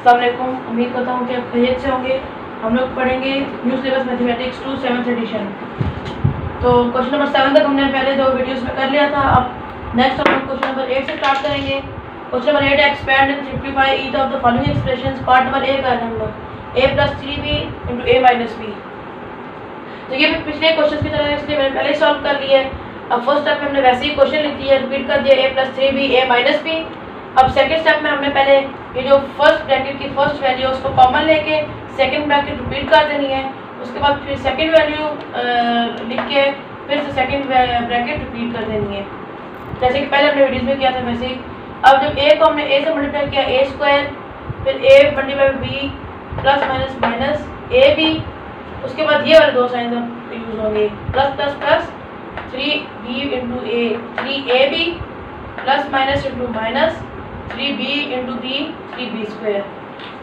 अस्सलाम वालेकुम। उम्मीद करता हूँ कि आप खैरियत से होंगे। हम लोग पढ़ेंगे new syllabus mathematics 2 7th edition. तो क्वेश्चन नंबर 7 तक हमने पहले 2 वीडियोस में कर लिया था। अब नेक्स्ट हम लोग क्वेश्चन नंबर 8 से स्टार्ट करेंगे। Question number 8, expand and simplify each of the following expressions. Part number A का हम लोग a + 3b × a - b। तो ये पिछले क्वेश्चन की तरह इसलिए मैंने पहले सॉल्व कर लिया है। अब फर्स्ट स्टेप में हमने वैसे ही क्वेश्चन लिख दिया, रिपीट कर दिया a + 3b a - b। अब सेकंड स्टेप में हमने पहले ये जो फर्स्ट ब्रैकेट की फर्स्ट वैल्यू है उसको कॉमन लेके सेकंड ब्रैकेट रिपीट कर देनी है। उसके बाद फिर सेकंड वैल्यू लिख के फिर से सेकंड ब्रैकेट रिपीट कर देनी है, जैसे कि पहले हमने वीडियोस में किया था वैसे ही। अब जब a को हमने a से मल्टीप्लाई किया a², फिर a × b plus minus minus ab, उसके बाद ये वाले दो साइन यूज होंगे, plus plus plus 3b × a 3ab plus minus into minus 3b × b 3b²।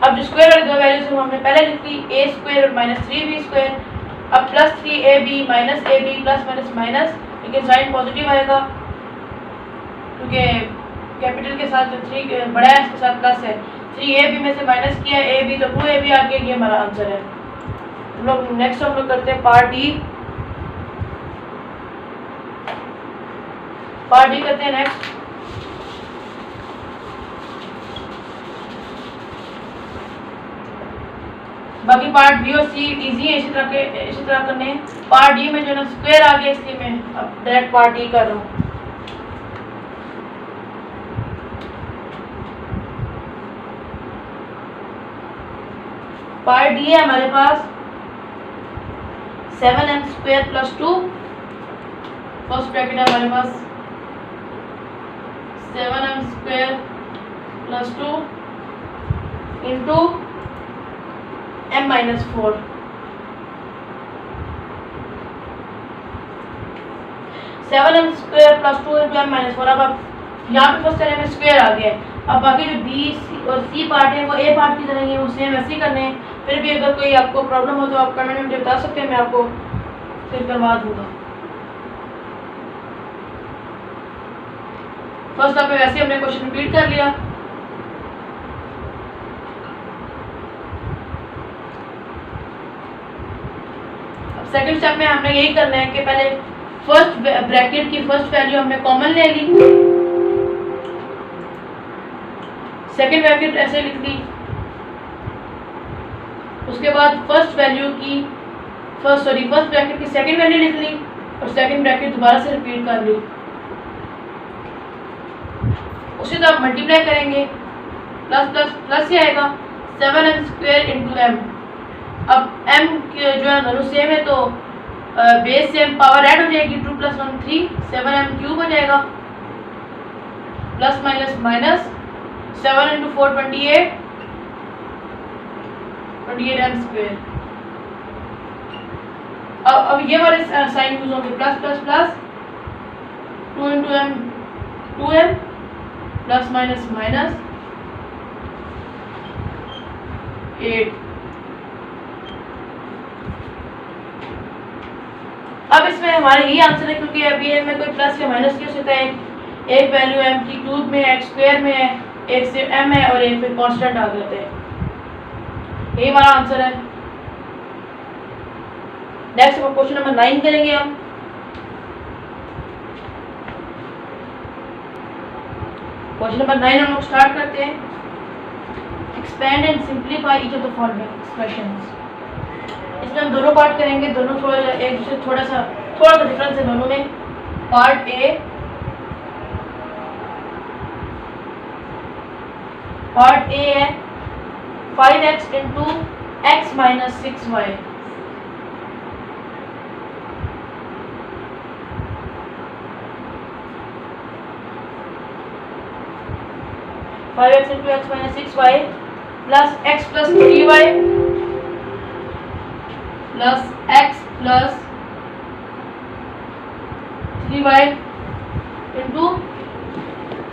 अब जो स्क्वायर वाली दो वैल्यूज हमने पहले लिख ली a² और -3b²। अब plus 3ab minus ab plus minus minus, लेकिन साइन पॉजिटिव आएगा क्योंकि कैपिटल के साथ 3 बड़ा है इसके साथ प्लस है। 3ab में से माइनस किया ab तो 2ab आ गया। ये हमारा आंसर है। हम लोग नेक्स्ट हम लोग करते हैं पार्ट डी। पार्ट डी करते हैं नेक्स्ट। बाकी पार्ट बी और सी इजी है इसी तरह करने। पार्ट डी में जो ना स्क्वायर आ गया इसलिए मैं अब डायरेक्ट पार्ट डी कर रहा हूँ। पार्ट डी है हमारे पास 7m² + 2। फर्स्ट ब्रैकेट है हमारे पास 7m² + 2 into m - 4। (7m² + 2 × m - 4। अब यहाँ पे फर्स्ट तरह में स्क्वायर आ गया है। अब बाकी जो बी और सी पार्ट है वो ए पार्ट की तरह ही है, वो सेम ऐसे ही करने हैं। फिर भी अगर कोई आपको प्रॉब्लम हो तो आप कमेंट में मुझे बता सकते हैं, मैं आपको फिर करवा दूंगा। फर्स्ट स्टेप में वैसे हमने क्वेश्चन रिपीट कर लिया। सेकंड स्टेप में हमने यही करना है कि पहले फर्स्ट ब्रैकेट की फर्स्ट वैल्यू हमने कॉमन ले ली, सेकंड ब्रैकेट ऐसे लिख ली, उसके बाद फर्स्ट ब्रैकेट की सेकंड वैल्यू लिख ली और सेकंड ब्रैकेट दोबारा से रिपीट कर ली। उसी तरह आप मल्टीप्लाई करेंगे, प्लस प्लस प्लस ही आएगा 7m² × m। अब m जो है दोनों सेम है तो बेस सेम, पावर ऐड हो जाएगी, 2 + 1 3 7m³ हो जाएगा, प्लस माइनस माइनस 7 × 4 28 28m²। अब ये वाले साइन यूज होंगे, plus plus plus 2 × m 2m plus minus minus 8। अब इसमें हमारे यही आंसर है क्योंकि अभी में कोई प्लस या माइनस नहीं हो सकता है। एक वैल्यू m³ में है, x² में है, एक से m है और एक फिर कांस्टेंट आ जाते हैं। यही हमारा आंसर है। नेक्स्ट क्वेश्चन नंबर 9 करेंगे हम। क्वेश्चन नंबर 9 हम लोग स्टार्ट करते हैं। Expand and simplify each of the following expressions. इसमें हम दोनों पार्ट करेंगे, दोनों थोड़ा एक दूसरे थोड़ा सा डिफरेंस है दोनों में। पार्ट ए है 5x × x - 6y। (5x × x - 6y) plus x + 3y plus x + 3y into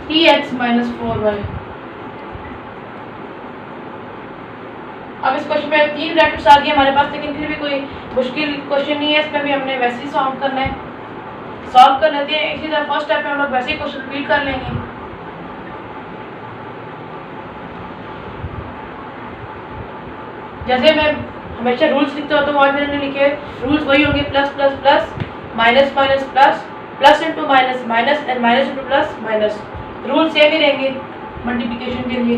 3x - 4y। अब इस क्वेश्चन में 3 ब्रैकेट्स आ गए हमारे पास, लेकिन फिर भी कोई मुश्किल क्वेश्चन नहीं है। इसमें भी हमने वैसे ही सॉल्व करना है। सॉल्व कर लेते हैं। इसी तरह फर्स्ट स्टेप में हम लोग वैसे ही क्वेश्चन रिपीट कर लेंगे। जैसे मैं हमेशा रूल्स लिखता होता हूँ, आज मैंने लिखे रूल्स वही होंगे, plus plus plus, minus minus plus, plus into minus minus, and minus into plus minus. Rule same ही रहेंगे मल्टीप्लिकेशन के लिए।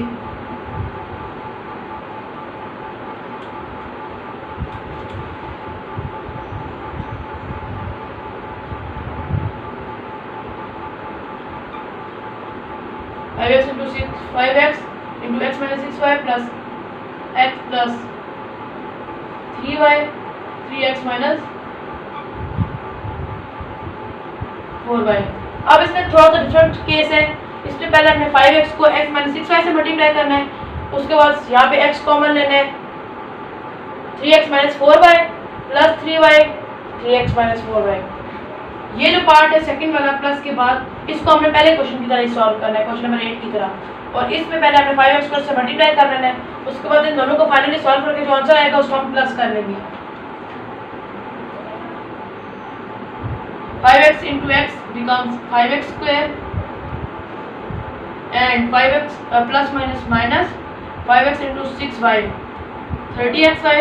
Five x into six, 5x into x minus 6y plus x plus 3y, 3x minus 4y। अब इसमें थोड़ा सा different case है। इसमें पहले हमने 5x को x माइनस 6y से मल्टीप्लाई करना है, उसके बाद यहाँ पे x कॉमन लेना है, 3x minus 4y plus 3y, 3x minus 4y। ये जो पार्ट है सेकंड वाला प्लस के बाद, इसको हमने पहले क्वेश्चन की तरह सॉल्व करना है, क्वेश्चन नंबर 8 की तरह। और इसमें पहले हमने 5x से मल्टीप्लाई कर लेना है, उसके बाद इन दोनों को फाइनली सॉल्व करके जो आंसर आएगा उसको हम प्लस कर लेंगे। 5x into x becomes 5x square and 5x plus minus minus 5x into 6y 30xy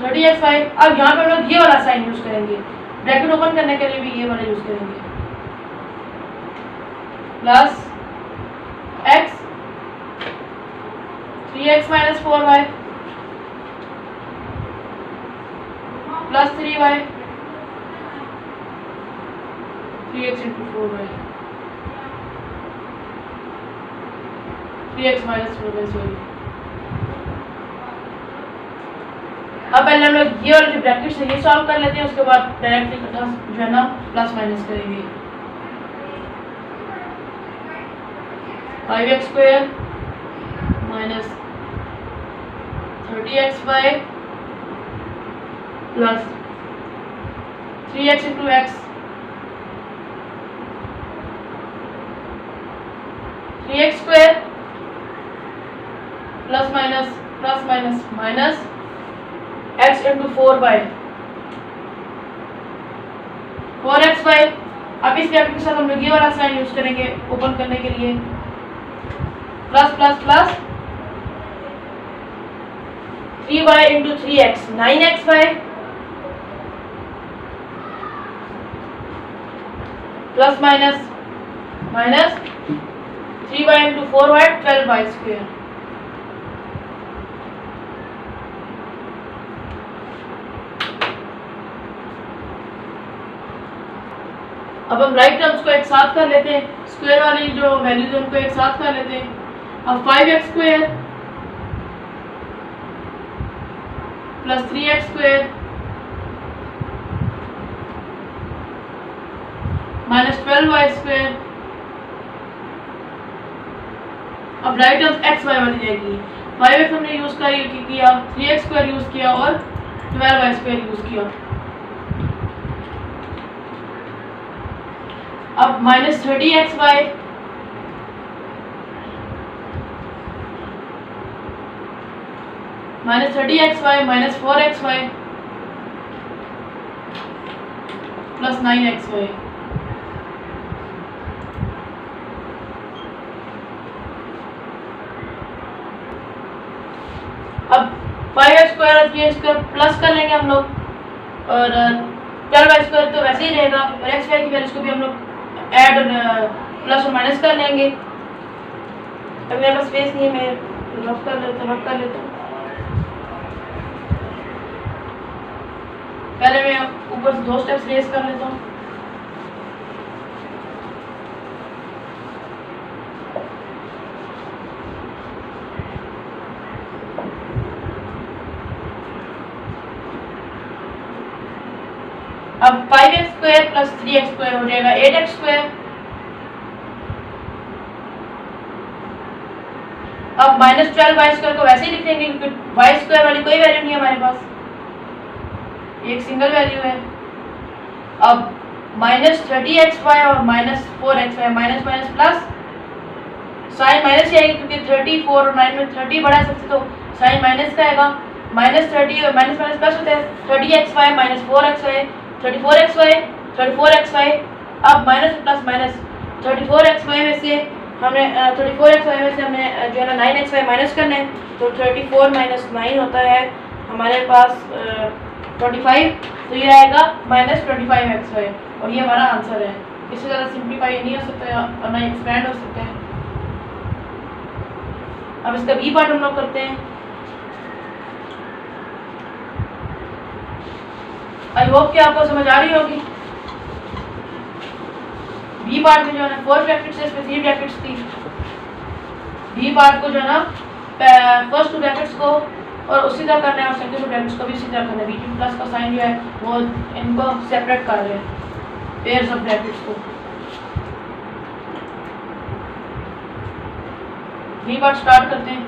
30xy। अब यहाँ पे हम लोग ये वाला साइन यूज करेंगे, ब्रैकेट ओपन करने के लिए भी ये वाला यूज करेंगे, plus x 3x minus 4y plus 3y 3x into 4y 3x minus 4y sorry. अब पहले हम लोग ये वाले जो ब्रैकेट से ये सॉल्व कर लेते हैं, उसके बाद डायरेक्टली जो है ना प्लस माइनस करेंगे। 5x square minus 30xy plus 3x into x 3x square plus minus minus x into 4y 4xy। अब इस ब्रैकेट के साथ हम लोग ये वाला साइन यूज करेंगे ओपन करने के लिए, plus plus plus 3y into 3x 9xy plus minus minus 3y into 4y 12y square. अब हम राइट टर्म्स को एक साथ कर लेते हैं, स्क्वायर वाली जो वैल्यूज है उनको एक साथ कर लेते हैं। अब 5x square plus 3x square minus 12y square. अब राइट टर्म्स x y वाली जाएगी, 5x हमने यूज किया, 3x स्क्वायर यूज किया और 12y स्क्वायर यूज किया। अब minus 30xy minus 30xy minus 4xy plus 9xy। अब 5x स्क्वायर और 3x स्क्वायर प्लस कर लेंगे हम लोग, और 12y स्क्वायर तो वैसे ही रहेगा, और x y की वैल्यूज को भी हम लोग ऐड प्लस और माइनस कर लेंगे। अब मेरे पास स्पेस नहीं है, मैं रफ कर लेता हूँ। पहले मैं ऊपर से 2 स्टेप्स रेस कर लेता हूँ। अब 5x square plus 3x square हो जाएगा 8x स्क्वायर। अब माइनस 12y स्क्वायर को वैसे ही लिख देंगे क्योंकि y स्क्वायर वाली कोई वैल्यू नहीं है हमारे पास, एक सिंगल वैल्यू है। अब माइनस 30xy और minus 4xy minus minus plus, sign minus ही आएगी क्योंकि 34 और 9 में 30 बड़ा है सबसे, तो साइन माइनस का आएगा। माइनस 30 और माइनस माइनस प्लस होता है, 30xy minus 4xy 34xy 34xy। अब माइनस प्लस माइनस 34xy में से हमें 34xy में से हमें जो है ना 9xy माइनस करना है, तो 34 माइनस 9 होता है हमारे पास 25, तो ये आएगा -25xy और ये हमारा आंसर है। इससे ज़्यादा सिंप्लीफाई नहीं हो सकता और ना एक्सपेंड हो सकता है। अब इसका बी पार्ट हम लोग करते हैं। आई होप कि आपको समझ आ रही होगी। बी पार्ट में जो है ना 4 ब्रैकेट्स है, इसमें 3 ब्रैकेट्स थी। बी पार्ट को जो है ना फर्स्ट 2 ब्रैकेट्स को और उसी तरह करना है और सेकंड 2 ब्रैकेट्स को भी इसी तरह करना है। बी प्लस का साइन जो है वो इनको सेपरेट कर रहे हैं, पेयर्स ऑफ ब्रैकेट्स को। बी पार्ट स्टार्ट करते हैं।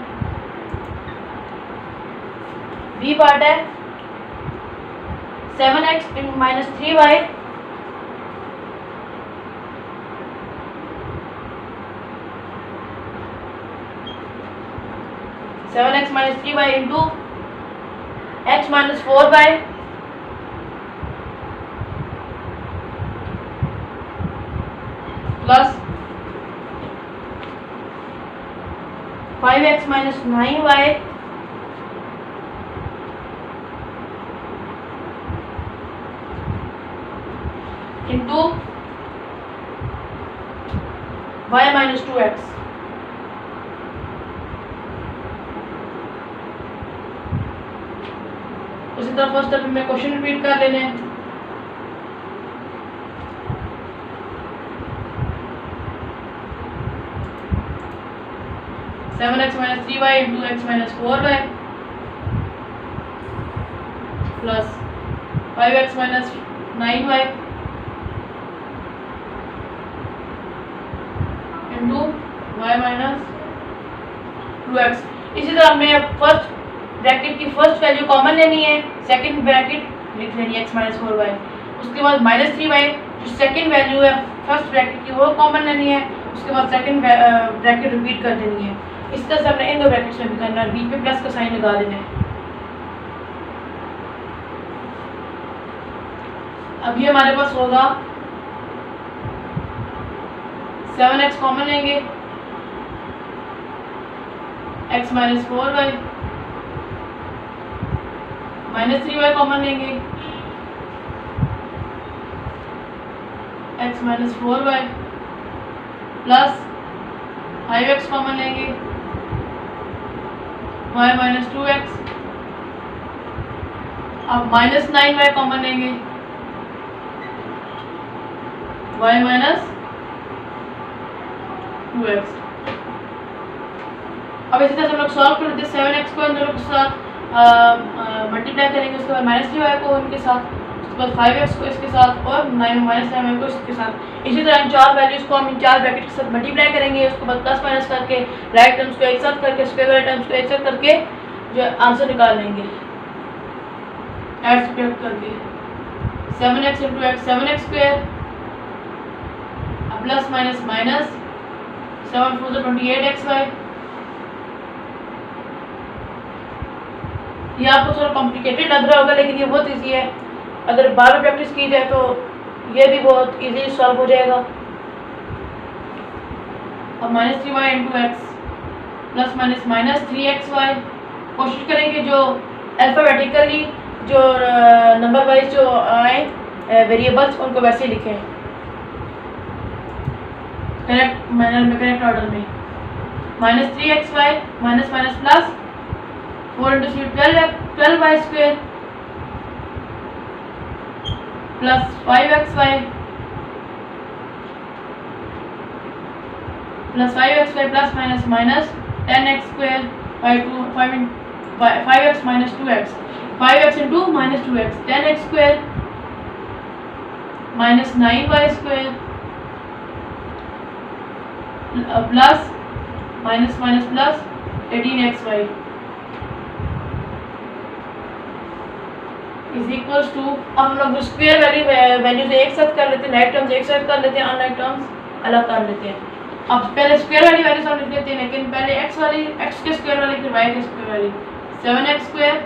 बी पार्ट है 7x minus 3y minus 3y into x minus 4y plus 5x minus 9y into y minus 2x। उसी तरह फर्स्ट स्टेप में क्वेश्चन रिपीट कर लेने हैं। Seven x minus 3y into x minus 4y plus 5x minus 9y into y minus 2x। इसी तरह हमें first bracket की फर्स्ट वैल्यू कॉमन लेनी है, सेकंड ब्रैकेट लिख लेनी है x माइनस 4y, उसके बाद माइनस 3y जो सेकंड वैल्यू है फर्स्ट ब्रैकेट की वो कॉमन लेनी है, उसके बाद सेकंड ब्रैकेट रिपीट कर देनी है। इस तरह से हमने इन दो ब्रैकेट्स में भी करना है, बीच में प्लस का साइन लगा देना है। अभी हमारे पास होगा 7x कॉमन लेंगे, x minus 4y minus 3y common लेंगे, x minus 4y plus 5x common लेंगे, y माइनस 2x। अब माइनस 9y कॉमन लेंगे, y माइनस 2x। अब इसी तरह से हम लोग सॉल्व कर लेते हैं। 7x को इन दोनों के साथ मल्टीप्लाई करेंगे, उसके बाद माइनस 3y को इनके साथ, उसके बाद 5x को इसके साथ और माइनस 9y को इसके साथ। इसी तरह इन चार वैल्यूज़ को हम इन चार ब्रैकेट के साथ मल्टीप्लाई करेंगे, उसके बाद प्लस माइनस करके राइट टर्म्स को एक साथ करके स्क्वायर वाले टर्म्स को एक साथ करके जो आंसर निकाल लेंगे ऐड सब्ट्रैक्ट करके। 7x into x 7x square plus minus minus 7 4 28xy। ये आपको थोड़ा कॉम्प्लिकेटेड लग रहा होगा लेकिन ये बहुत इजी है, अगर बार बार प्रैक्टिस की जाए तो ये भी बहुत इजी सॉल्व हो जाएगा। अब minus 3y into x plus minus minus 3xy। कोशिश करेंगे जो अल्फ़ाबेटिकली जो नंबर वाइज जो आए वेरिएबल्स उनको वैसे ही लिखें करेक्ट मैनर में, करेक्ट ऑर्डर में। Minus 3xy minus minus plus 4 into 12y square plus 5xy plus minus minus 10x square 5x minus 2x 5x into minus 2x 10x square minus 9y square plus minus minus plus 18xy is equals to. अब हम लोग square values एक साथ कर लेते हैं, right terms एक साथ कर लेते हैं, अनराइट टर्म्स अलग कर लेते हैं। अब पहले स्क्वायर वाली वैल्यूज हम लिख लेते हैं, लेकिन पहले x के स्क्वायर वाली फिर y के स्क्वायर वाली। 7x स्क्वायर,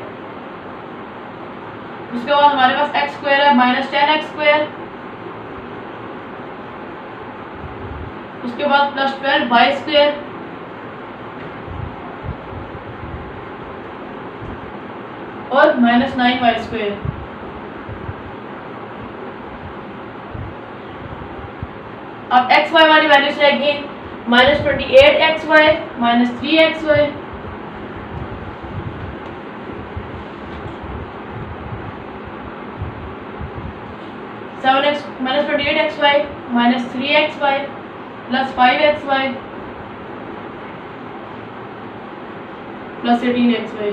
उसके बाद हमारे पास x स्क्वायर है माइनस 10x स्क्वायर उसके बाद प्लस 12 वाई स्क्वायर और माइनस 9 वाई स्क्वायर। अब एक्स वाई वाली वैल्यूज रहेगी minus 28 x y minus 3 x y, minus 28 x y minus 3 x y plus 5 x y plus 18 x y.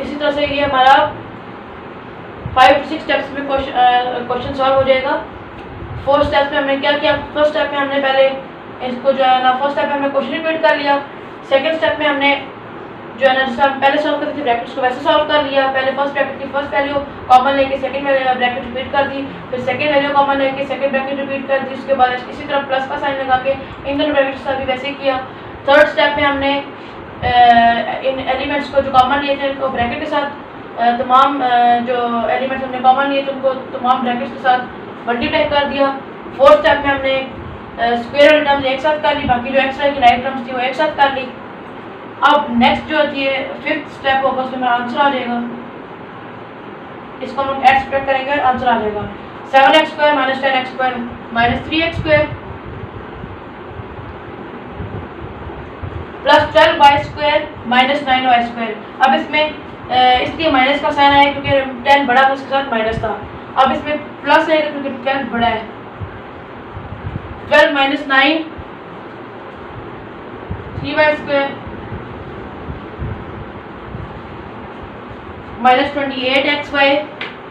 इसी तरह से ये हमारा 5 to 6 स्टेप्स में क्वेश्चन सॉल्व हो जाएगा। 4 स्टेप्स में हमने क्या किया, फर्स्ट स्टेप में हमने पहले इसको जो है ना, फर्स्ट स्टेप में हमने क्वेश्चन रिपीट कर लिया। सेकंड स्टेप में हमने जो है ना, जिसका हम पहले सॉल्व करते थे ब्रैकेट्स को वैसे सॉल्व कर लिया। पहले फर्स्ट ब्रैकेट की फर्स्ट वैल्यू कॉमन लेके सेकंड ब्रैकेट रिपीट कर दी, फिर सेकंड वैल्यू कॉमन लेके सेकंड ब्रैकेट रिपीट कर दी। उसके बाद इसी तरह प्लस का साइन लगा के इन दोनों ब्रैकेट्स का भी वैसे किया। थर्ड स्टेप में हमने इन एलिमेंट्स को जो कॉमन लिए थे उनको ब्रैकेट के साथ तमाम जो एलिमेंट्स हमने कॉमन लिए थे उनको तमाम ब्रैकेट्स के साथ मल्टीप्लाई कर दिया। फोर्थ स्टेप में हमने स्क्वायर वाली टर्म्स एक साथ कर ली, बाकी जो एक्स वाई की राइट टर्म्स थी वो एक साथ कर ली। अब नेक्स्ट जो होती है फिफ्थ स्टेप होगा, उसमें मेरा आंसर आ जाएगा। इसको हम लोग ऐड सब्ट्रैक्ट करेंगे, आंसर आ जाएगा 7x square minus 10x square minus 3x square plus 12y square minus 9y square. अब इसमें इसलिए माइनस का साइन आया क्योंकि 10 बड़ा था, उसके साथ माइनस था। अब इसमें प्लस आएगा क्योंकि 12 बड़ा है। 12 minus 9 3y square minus 28xy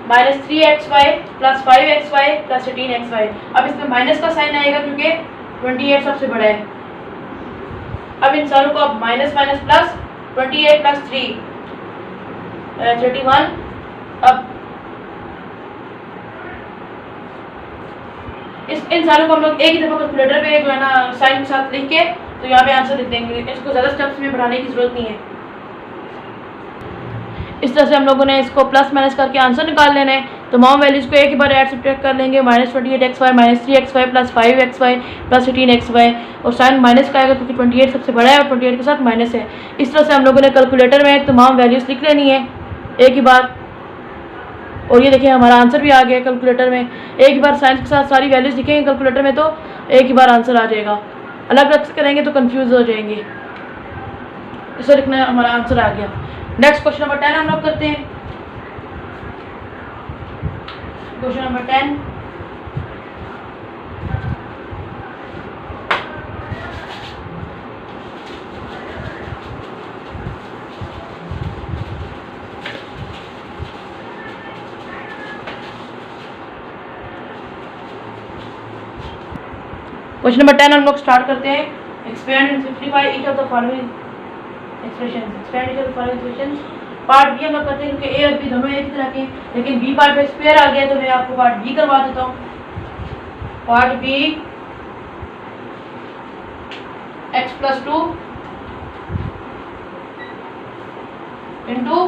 minus 3xy plus 5xy plus 18xy। अब इसमें माइनस का साइन आएगा क्योंकि 28 सबसे बड़ा है। अब इन सारों को अब माइनस माइनस प्लस 28 प्लस 3 31। अब इन सारों को हम लोग एक ही दफा कैलकुलेटर पे जो है ना साइन के साथ लिख के तो यहाँ पे आंसर लिख देंगे। इसको ज़्यादा स्टेप्स में बढ़ाने की जरूरत नहीं है। इस तरह से हम लोगों ने इसको प्लस माइनस करके आंसर निकाल लेना है। तमाम वैल्यूज़ को एक ही बार ऐड सब्ट्रैक्ट कर लेंगे। Minus 28xy minus 3xy plus 5xy plus 18xy और साइन माइनस का आएगा क्योंकि 28 सबसे बड़ा है और 28 के साथ माइनस है। इस तरह से हम लोगों ने कैलकुलेटर में तमाम वैल्यूज़ लिख लेनी है एक ही बार। और ये देखिए हमारा आंसर भी आ गया कैलकुलेटर में। एक ही बार साइंस के साथ सारी वैल्यूज़ लिखेंगे कैलकुलेटर में तो एक ही बार आंसर आ जाएगा। अलग अलग से करेंगे तो कंफ्यूज हो जाएंगे। इसे लिखना हमारा आंसर आ गया। नेक्स्ट क्वेश्चन नंबर 10 हम लोग करते हैं। क्वेश्चन नंबर 10 क्वेश्चन नंबर 10 हम लोग स्टार्ट करते हैं। Expand and simplify each of the following expressions. Expand each of the following expressions. Part B हम लोग करते हैं क्योंकि ए और बी दोनों एक ही तरह के, लेकिन बी पार्ट में स्क्वायर आ गया तो मैं आपको पार्ट बी करवा देता हूँ। Part B x plus 2 into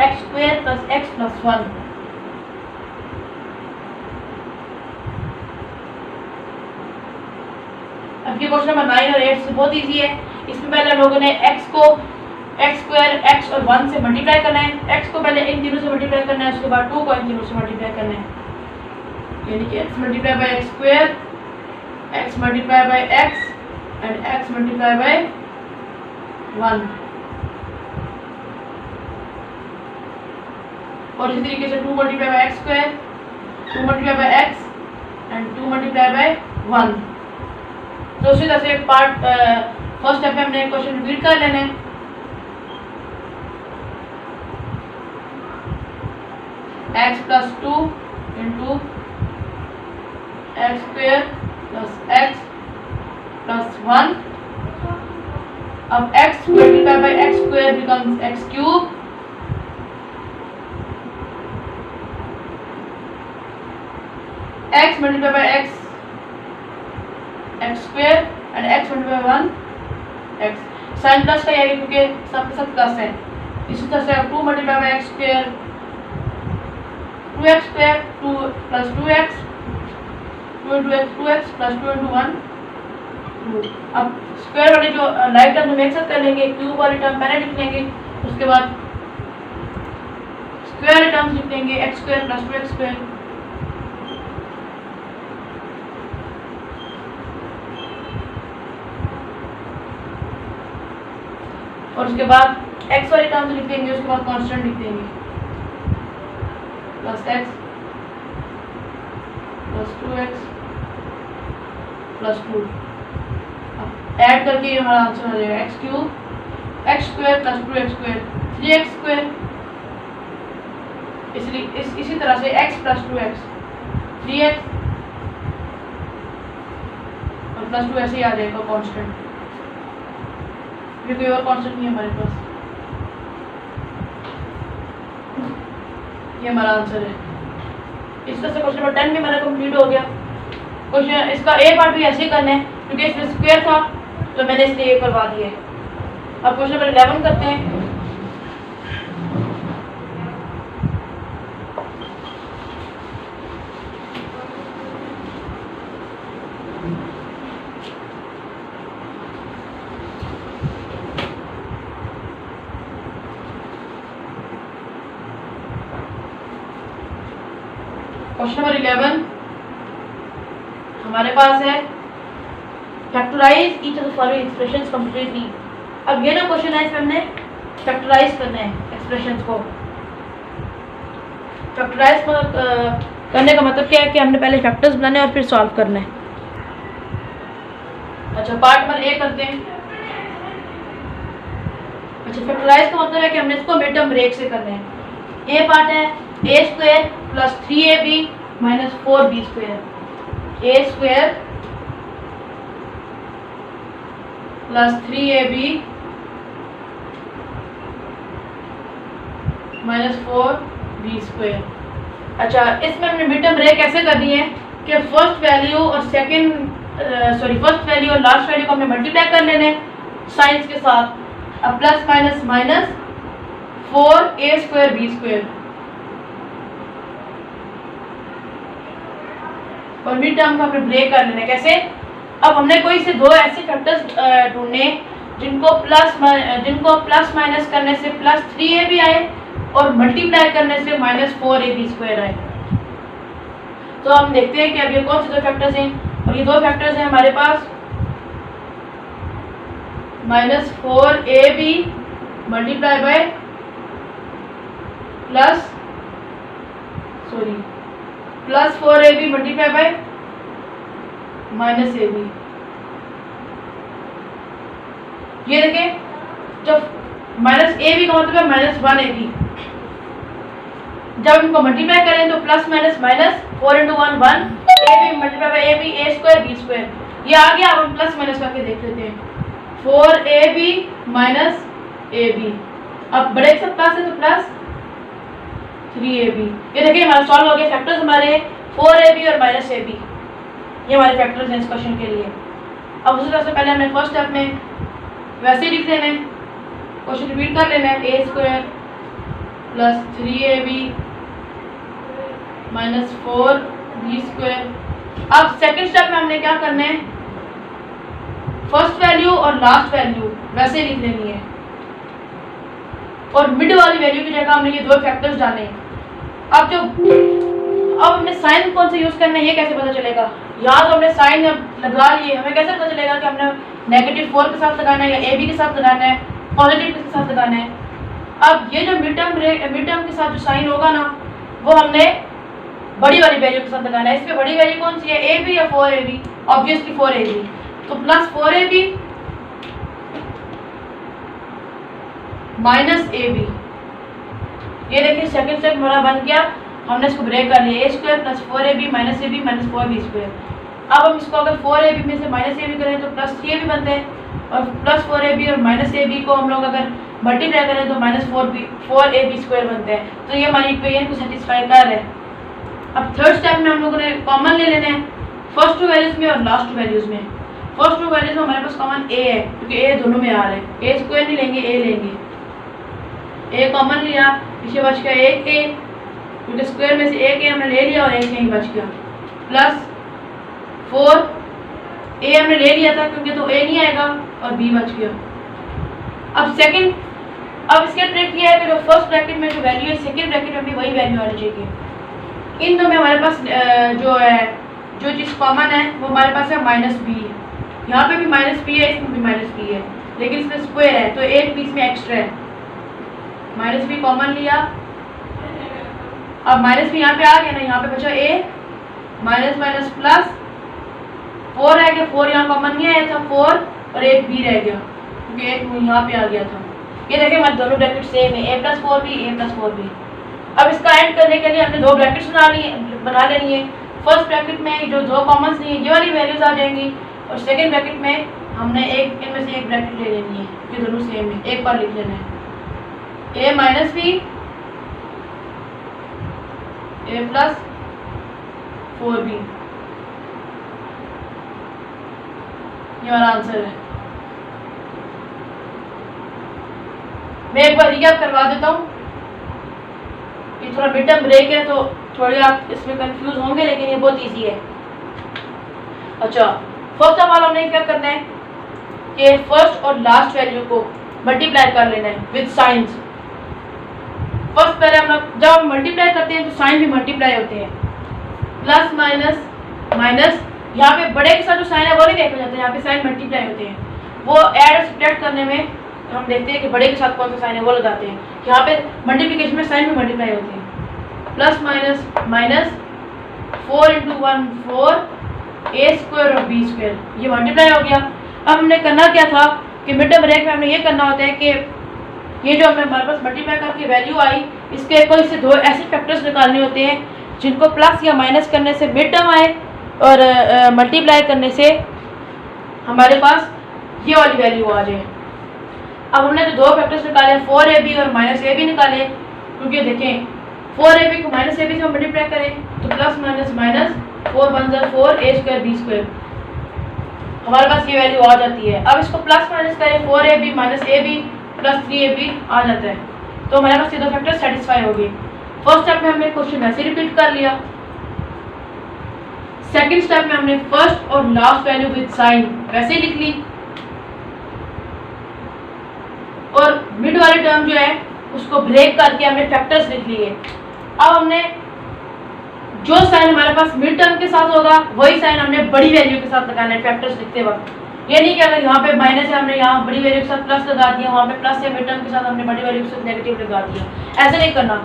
x square plus x plus 1। अब ये क्वेश्चन नंबर 9 और 8 से बहुत इजी है। इसमें पहले हम लोगों ने x को एक्स स्क्वायर एक्स और 1 से मल्टीप्लाई करना है। x को पहले इन तीनों से मल्टीप्लाई करना है, उसके बाद 2 को इन तीनों से मल्टीप्लाई करना है। यानी कि x multiply by x square, x multiply by x and x multiply by 1। और इसी तरीके से 2 multiply by x square, 2 multiply by x and 2 multiply by 1। तो उसी तरह से पार्ट फर्स्ट स्टेप में हमने क्वेश्चन रिपीट कर लेना है। x plus 2 into x square plus x plus 1। अब x multiply by x square becomes x cube x multiply by x x square and x multiply by 1 x। Sign plus का आएगा क्योंकि सब के सब प्लस है। इसी तरह से 2 multiply by x square 2x square 2 plus 2x 2 into x 2x plus 2 into 1 2। अब स्क्वायर वाली जो राइट टर्म हम एक साथ कर लेंगे, क्यूब वाली टर्म पहले लिख लेंगे, उसके बाद स्क्वायर वाली टर्म्स लिख लेंगे x square plus 2x square. और उसके बाद x वाली टर्म्स लिख देंगे, उसके बाद कांस्टेंट लिख देंगे plus x plus 2x plus 2। Add करके ये हमारा आंसर आ जाएगा x cube x square plus 2x square 3x square. इसलिए इसी तरह से x प्लस 2x 3x और प्लस 2 ऐसे ही आ जाएगा कांस्टेंट, कोई और कांस्टेंट नहीं है हमारे पास। ये हमारा आंसर है। इस तरह से क्वेश्चन नंबर 10 भी हमारा कंप्लीट हो गया। क्वेश्चन इसका ए पार्ट भी ऐसे ही करना है क्योंकि इसमें स्क्वायर था तो मैंने इसलिए ये करवा दिया है। अब क्वेश्चन नंबर 11 करते हैं। क्वेश्चन नंबर 11 हमारे पास है factorise each of the following expressions completely. अब ये जो क्वेश्चन है इसमें हमने फैक्टराइज करना है एक्सप्रेशंस को। फैक्टराइज करने का मतलब क्या है कि हमने पहले फैक्टर्स बनाने और फिर सॉल्व करना है। अच्छा, पार्ट नंबर ए करते हैं। अच्छा, फैक्टराइज का मतलब है कि हमने इसको मिड टर्म ब्रेक से करना है। ए पार्ट है a square plus 3ab minus 4b square. A square plus 3ab minus 4b square. अच्छा, इसमें हमने मिड टर्म ब्रेक कैसे करनी है कि फर्स्ट वैल्यू और फर्स्ट वैल्यू और लास्ट वैल्यू को हमने मल्टीप्लाई कर लेना है साइंस के साथ। अब plus minus minus 4a square b square और मिड टर्म को हमने ब्रेक कर लेना है। कैसे? अब हमने कोई से दो ऐसे फैक्टर्स ढूंढने जिनको प्लस माइनस करने से प्लस 3ab आए और मल्टीप्लाई करने से माइनस 4ab स्क्वायर आए। तो हम देखते हैं कि अब ये कौन से दो फैक्टर्स हैं, और ये दो फैक्टर्स हैं हमारे पास minus 4ab multiply by plus 4ab multiply by minus ab। ये देखें, जब माइनस ab का मतलब है माइनस 1ab, जब इनको मल्टीप्लाई करें तो plus minus minus 4 into 1 1 ab multiply by ab a square b square. ये आ गया। अब हम प्लस माइनस करके देख लेते हैं 4ab माइनस ab। अब बड़े के साथ प्लस है तो प्लस 3ab। ये देखिए हमारा सॉल्व हो गया। फैक्टर्स हमारे 4ab और माइनस ab, ये हमारे फैक्टर्स हैं इस क्वेश्चन के लिए। अब उसी तरह से पहले हमने फर्स्ट स्टेप में वैसे ही लिख देना है, क्वेश्चन रिपीट कर लेना है। a square plus 3ab minus 4b square. अब सेकंड स्टेप में हमने क्या करना है, फर्स्ट वैल्यू और लास्ट वैल्यू वैसे लिख लेनी है और मिड वाली वैल्यू की जगह हमने ये दो फैक्टर्स डाले हैं। अब हमने साइन कौन सा यूज करना है ये कैसे पता चलेगा? यहाँ तो हमने साइन लगा लिए, हमें कैसे पता चलेगा कि हमने -4 के साथ लगाना है या ab के साथ लगाना है, पॉजिटिव के साथ लगाना है? अब ये जो मिड टर्म के साथ जो साइन होगा ना, वो हमने बड़ी वाली वैल्यू के साथ लगाना है। इसमें बड़ी वैल्यू कौन सी है, ab या 4ab? ऑब्वियसली 4ab, तो प्लस 4ab माइनस ab। ये देखिए सेकंड स्टेप हमारा बन गया, हमने इसको ब्रेक कर लिया। a square plus 4ab minus ab minus 4b square. अब हम इसको अगर 4ab में से माइनस ab करें तो प्लस 3ab बनते हैं, और प्लस 4ab और माइनस ab को हम लोग अगर मल्टीप्लाई करें तो माइनस 4ab स्क्वायर बनते हैं। तो ये हमारी इक्वेशन को सेटिस्फाई कर रहा है। अब थर्ड स्टेप में हम लोगों ने कॉमन ले लेना है फर्स्ट टू वैल्यूज में और लास्ट टू वैल्यूज में। फर्स्ट टू वैल्यूज में हमारे पास कॉमन a है क्योंकि a दोनों में आ रहा है। a स्क्वायर नहीं लेंगे, a लेंगे। a कॉमन लिया, पीछे बच गया 1a क्योंकि स्क्वायर में से एक ए हमने ले लिया और एक यहीं बच गया, प्लस 4 ए हमने ले लिया था क्योंकि तो ए नहीं आएगा और बी बच गया। अब इसका ट्रिक ये है कि जो फर्स्ट ब्रैकेट में जो वैल्यू है सेकंड ब्रैकेट में भी वही वैल्यू आनी चाहिए। इन दो में हमारे पास जो चीज़ कॉमन है वो हमारे पास है -b, यहाँ पे भी -b है, इसमें भी -b है, लेकिन इसमें स्क्वायर है तो एक पीस में एक्स्ट्रा है, -b कॉमन लिया। अब -b यहाँ पे आ गया ना, यहाँ पे बचा a माइनस प्लस 4 रह गया, 4 यहाँ कॉमन नहीं आया था, 4 और एक b रह गया क्योंकि एक यहाँ पे आ गया था। ये देखिए हमारे दोनों ब्रैकेट सेम है, a+4b। अब इसका ऐड करने के लिए हमने दो ब्रैकेट्स बना लेनी है। फर्स्ट ब्रैकेट में जो दो कॉमन्स नहीं है ये वाली वैल्यूज आ जाएंगी और सेकंड ब्रैकेट में हमने इनमें से एक ब्रैकेट ले लेनी है, ये दोनों सेम है, एक बार लिख लेना है a-b a+4b, ये हमारा आंसर है। मैं एक बार रिकैप करवा देता हूँ, ये थोड़ा मिड टर्म ब्रेक है तो थोड़े आप इसमें कंफ्यूज होंगे, लेकिन ये बहुत इजी है। अच्छा, फर्स्ट ऑफ ऑल हमने क्या करना है कि फर्स्ट और लास्ट वैल्यू को मल्टीप्लाई कर लेना है विद साइंस। फर्स्ट पहले हम लोग जब हम मल्टीप्लाई करते हैं तो साइन भी मल्टीप्लाई होते हैं, प्लस माइनस यहाँ पे बड़े के साथ जो साइन है वो नहीं देखा जाता है, यहाँ पे साइन मल्टीप्लाई होते हैं, वो ऐड और सब्ट्रैक्ट करने में हम देखते हैं कि बड़े के साथ कौन सा साइन है वो लगाते हैं। यहाँ पे मल्टीप्लिकेशन में साइन भी मल्टीप्लाई होते हैं, प्लस माइनस 4 × 1 4 a² और b², ये मल्टीप्लाई हो गया। अब हमने करना क्या था कि मिड टर्म ब्रेक में हमने ये करना होता है कि ये जो हमारे पास मल्टीप्लाई करके वैल्यू आई, इसके कोई से दो ऐसे फैक्टर्स निकालने होते हैं जिनको प्लस या माइनस करने से मिड टर्म आए और मल्टीप्लाई करने से हमारे पास ये वाली वैल्यू आ जाए। अब हमने जो दो फैक्टर्स निकाले 4ab और -ab निकाले, क्योंकि देखें 4ab को -ab से मल्टीप्लाई करें तो प्लस माइनस 4 1 4 a² b², हमारे पास ये वैल्यू आ जाती है। अब इसको प्लस माइनस करें 4ab -ab प्लस 3ab आ जाता है, तो हमारे पास ये दो फैक्टर सेटिस्फाई हो गए। फर्स्ट स्टेप में हमने क्वेश्चन वैसे रिपीट कर लिया, सेकंड स्टेप में हमने फर्स्ट और लास्ट वैल्यू विद साइन वैसे ही लिख ली, और मिड वाले टर्म जो है उसको ब्रेक करके हमने फैक्टर्स लिख लिए। अब हमने जो साइन हमारे पास मिड टर्म के साथ होगा वही साइन हमने बड़ी वैल्यू के साथ लगाना है फैक्टर्स लिखते वक्त। ये नहीं कि अगर यहाँ पे माइनस है हमने यहाँ बड़ी वैल्यू के साथ प्लस लगा दिया, वहाँ पे प्लस है मिड टर्म के साथ हमने बड़ी वैल्यू के साथ नेगेटिव लगा दिया, ऐसे नहीं करना।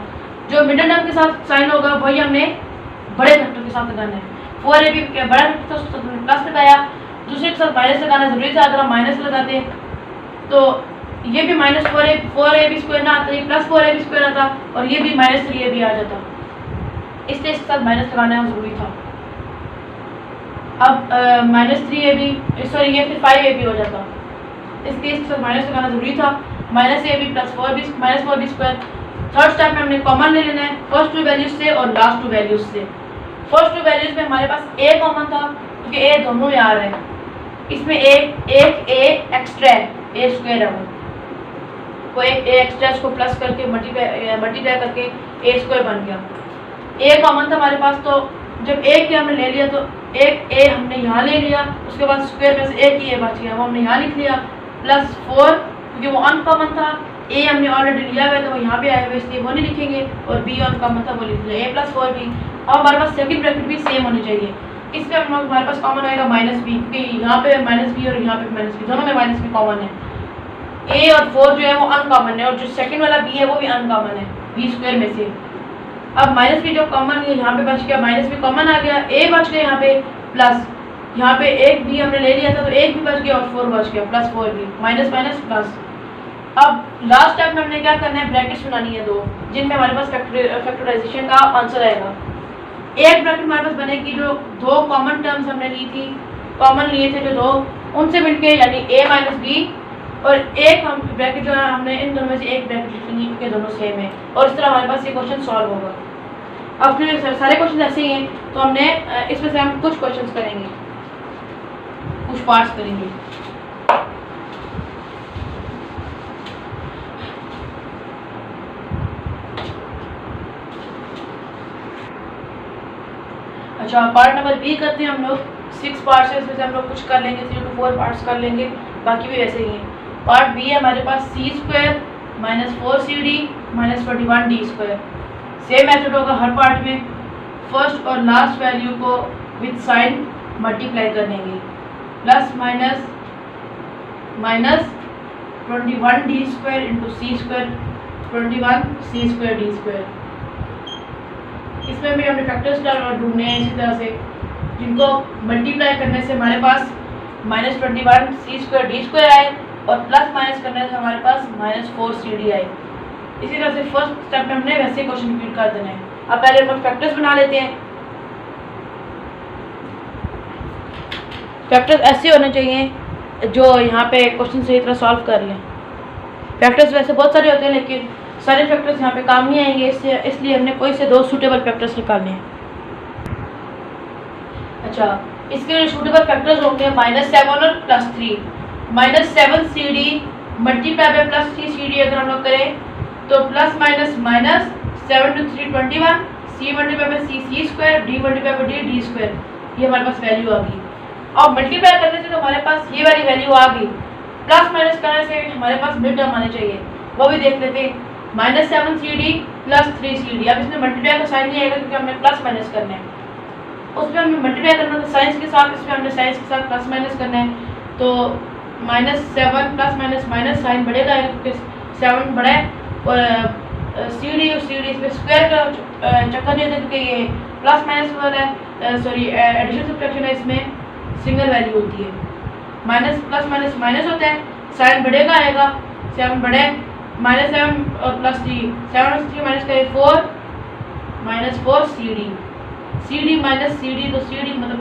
जो मिड टर्म के साथ साइन होगा वही हमने बड़े फैक्टर के साथ लगाना है। 4ab बड़ा फैक्टर प्लस लगाया, दूसरे के साथ माइनस लगाना जरूरी था, अगर हम माइनस लगाते तो ये भी -4ab² ना आता, ये प्लस 4ab² आता और ये भी -3ab आ जाता, इसलिए इसके साथ माइनस लगाना जरूरी था। अब -3ab सॉरी ये फिर 5ab हो जाता, इसलिए इसके साथ माइनस लगाना जरूरी था, -ab plus 4b²। Third step में हमने कॉमन ले लेना है फर्स्ट टू वैल्यूज से और लास्ट टू वैल्यूज से। फर्स्ट टू वैल्यूज में हमारे पास a कॉमन था क्योंकि a दोनों में आ रहा है, इसमें एक a एक्स्ट्रा है, a² है वो एक a एक्स्ट्रा, इसको प्लस करके मल्टीप्लाई करके a² बन गया। a कॉमन था हमारे पास, तो जब एक हमने ले लिया तो एक a हमने यहाँ ले लिया, उसके बाद स्क्वायर में से एक ही a बच गया, वो हमने यहाँ लिख लिया, प्लस 4 क्योंकि वो अनकॉमन था, a हमने ऑलरेडी लिया हुआ है तो वो यहाँ पे आया हुआ इसलिए वो नहीं लिखेंगे, और b अनकॉमन था वो लिख लिया a+4b। अब हमारे पास सेकंड ब्रैकेट भी सेम होनी चाहिए, इसमें हमारे पास कॉमन आएगा -b, क्योंकि यहाँ पे -b और यहाँ पे -b, दोनों में -b कॉमन है। a और 4 जो है वो अनकॉमन है और जो सेकंड वाला b है वो भी अनकॉमन है b² में से। अब -b जो कॉमन है यहाँ पे बच गया, -b कॉमन आ गया, a बच गया यहाँ पे, प्लस यहाँ पे एक b हमने ले लिया था तो एक भी बच गया और 4 बच गया, प्लस 4b माइनस प्लस। अब लास्ट स्टेप में हमने क्या करना है, ब्रैकेट्स बनानी है दो, जिनमें हमारे पास फैक्टराइजेशन का आंसर आएगा। एक ब्रैकेट हमारे पास बनेगी जो दो कॉमन टर्म्स हमने कॉमन लिए थे जो दो, उनसे मिलके यानी a b, और एक हम ब्रैकेट जो है हमने इन दोनों में से एक ब्रैकेट लिख लेंगे क्योंकि दोनों सेम है, और इस तरह हमारे पास ये क्वेश्चन सॉल्व होगा। अब फिर सारे क्वेश्चन ऐसे ही हैं तो हमने इसमें से हम कुछ क्वेश्चंस करेंगे, कुछ पार्ट्स करेंगे। अच्छा, पार्ट नंबर बी करते हैं हम लोग। 6 पार्ट्स है, इसमें से हम लोग कुछ कर लेंगे, 3 to 4 पार्ट्स कर लेंगे, बाकी भी वैसे ही हैं। पार्ट बी है हमारे पास c² - 4cd - 21d²। Same method होगा हर पार्ट में, फर्स्ट और लास्ट वैल्यू को विद साइन मल्टीप्लाई कर देंगे, plus minus 21d² into c² 21c²d²। इसमें भी हमने फैक्टर्स ढूंढने हैं इसी तरह से, जिनको मल्टीप्लाई करने से हमारे पास -21c²d² आए और प्लस माइनस करने से हमारे पास -4cd आए। इसी तरह से फर्स्ट स्टेप में हमने वैसे क्वेश्चन रिपीट कर देना है। अब पहले हम लोग फैक्टर्स बना लेते हैं। फैक्टर्स ऐसे होने चाहिए जो यहाँ पे क्वेश्चन सही तरह सॉल्व कर लें। फैक्टर्स वैसे बहुत सारे होते हैं, लेकिन सारे फैक्टर्स यहाँ पे काम नहीं आएंगे, इसलिए हमने कोई से 2 सूटेबल फैक्टर्स निकालने हैं। अच्छा, इसके लिए सूटेबल फैक्टर्स होंगे -7 और +3। -7cd मल्टीप्लाई बाय +3cd अगर हम लोग करें तो plus minus minus 7 to 3 21, c multiply by c² d multiply by d²। ये हमारे पास वैल्यू आ गई। और मल्टीप्लाई करने से तो हमारे पास ये वाली वैल्यू आ गई, प्लस माइनस करने से हमारे पास मिड टर्म आने चाहिए, वो भी देख लेते हैं। -7cd + 3cd। अब इसमें मल्टीप्लाई का साइन नहीं आएगा क्योंकि हमने प्लस माइनस करना है, उसमें हमने मल्टीप्लाई करना था साइंस के साथ, इसमें हमने साइंस के साथ प्लस माइनस करना है। तो -7 प्लस माइनस माइनस साइन बढ़ेगा क्योंकि 7 बड़ा है, और cd इसमें स्क्वायर का चक्कर नहीं होता क्योंकि ये प्लस माइनस वाला है, सॉरी एडिशन सब्ट्रैक्शन है, इसमें सिंगल वैल्यू होती है। माइनस प्लस माइनस माइनस होता है, साइन बढ़ेगा आएगा, 7 बड़ा है, -7 और +3, 7 और 3 माइनस करें 4 -4cd, cd माइनस cd, तो cd मतलब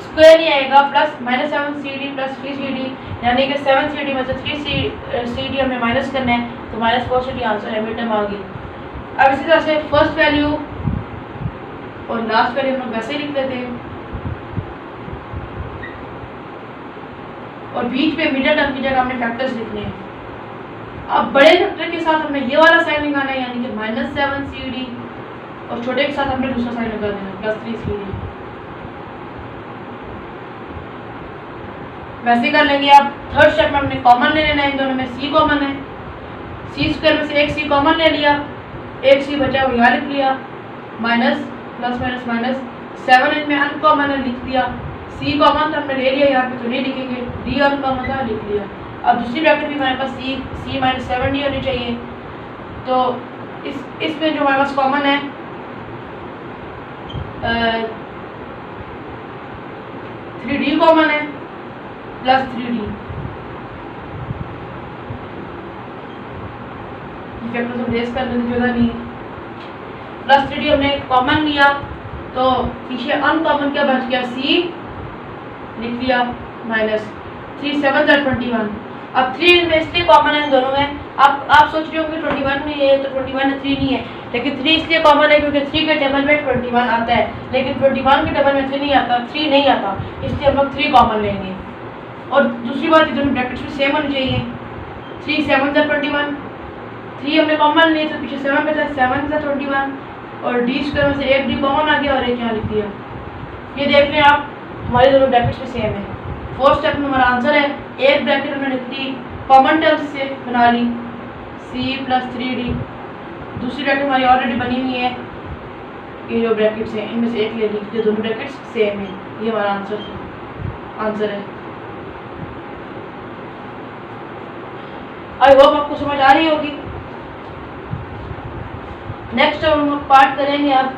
स्क्वायर नहीं आएगा, प्लस -7cd + 3cd, यानी कि 7cd में से 3cd हमें माइनस करना है, तो -4cd आंसर है, मिड टर्म आ गई। अब इसी तरह से फर्स्ट वैल्यू और लास्ट वैल्यू हम लोग वैसे ही लिख लेते हैं, और बीच में मिडिल टर्म की जगह हमने फैक्टर्स लिखने हैं। अब बड़े फैक्टर के साथ हमने ये वाला साइन लगाना है, यानी कि -7cd, और छोटे के साथ हमने दूसरा साइन लगा देना +3cd। वैसे कर लेंगे। अब थर्ड स्टेप में हमने कॉमन ले लेना है, इन दोनों में c कॉमन है, c² में से एक c कॉमन ले लिया, एक c बचा वो यहाँ लिख लिया, माइनस प्लस माइनस माइनस 7 इनमें अनकॉमन है, लिख दिया। c कॉमन तो हमने ले लिया, यहाँ पे तो नहीं लिखेंगे, d अनकॉमन था, लिख लिया। अब दूसरी ब्रैकेट भी हमारे पास c -7d होनी चाहिए, तो इसमें जो हमारे पास कॉमन है 3d कॉमन है प्लस 3d, फैक्टर से रेस करने की जगह नहीं है, प्लस 3d हमने कॉमन लिया, तो पीछे अनकॉमन क्या बच गया, c लिख लिया, माइनस 3 7 21। अब 3 में इसलिए कॉमन है इन दोनों में। आप सोच रहे होंगे 21 में ये तो 21 है, 3 नहीं है, लेकिन 3 इसलिए कॉमन है क्योंकि 3 के टेबल में 21 आता है, लेकिन 21 के टेबल में 3 नहीं आता, 3 नहीं आता, इसलिए हम लोग 3 कॉमन लेंगे। और दूसरी बात, दोनों ब्रैकेट्स भी सेम होनी चाहिए, 3 7 21, 3 हमने कॉमन लिए तो पीछे 7 बचा, 7 21, और d² में से एक d कॉमन आ गया और एक यहाँ लिख दिया। ये देख लें आप, हमारे दोनों ब्रैकेट्स भी सेम है। फोर्थ स्टेप में हमारा आंसर है, एक ब्रैकेट हमने लिख दी कॉमन टर्म्स से बना ली, c + 3d, दूसरी ब्रैकेट हमारी ऑलरेडी बनी हुई है, ये जो ब्रैकेट्स हैं इनमें से एक ले ली, जो दोनों ब्रैकेट्स सेम है, ये हमारा आंसर है। आई होप आपको समझ आ रही होगी। नेक्स्ट हम लोग पार्ट करेंगे। अब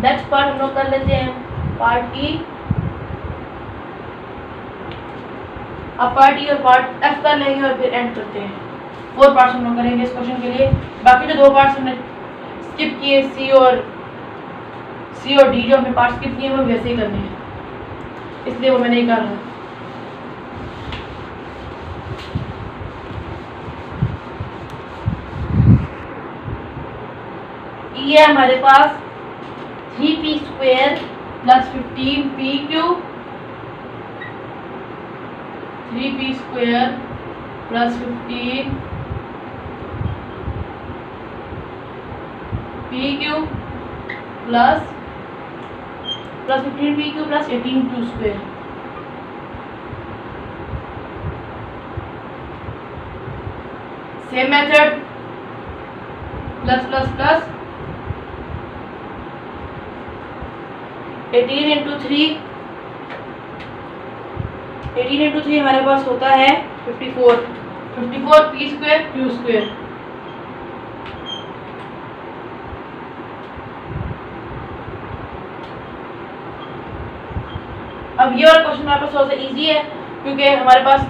नेक्स्ट पार्ट हम लोग कर लेते हैं पार्ट ई। अब पार्ट ई और पार्ट एफ कर लेंगे और फिर एंड करते हैं। 4 पार्ट्स हम लोग करेंगे इस क्वेश्चन के लिए। बाकी जो 2 पार्ट्स हमने स्किप किए, सी और डी जो हमने पार्ट स्किप किए वो वैसे ही करने हैं, इसलिए वो मैं नहीं कर रहा। ये हमारे पास 3p² + 15pq, 3p² + 15pq plus 15pq plus 18q square. Same method, plus plus plus 18 into 3 हमारे पास होता है 54 पी स्क्वायर क्यू स्क्वायर। अब ये वाला क्वेश्चन हमारे पास थोड़ा सा इजी है, क्योंकि हमारे पास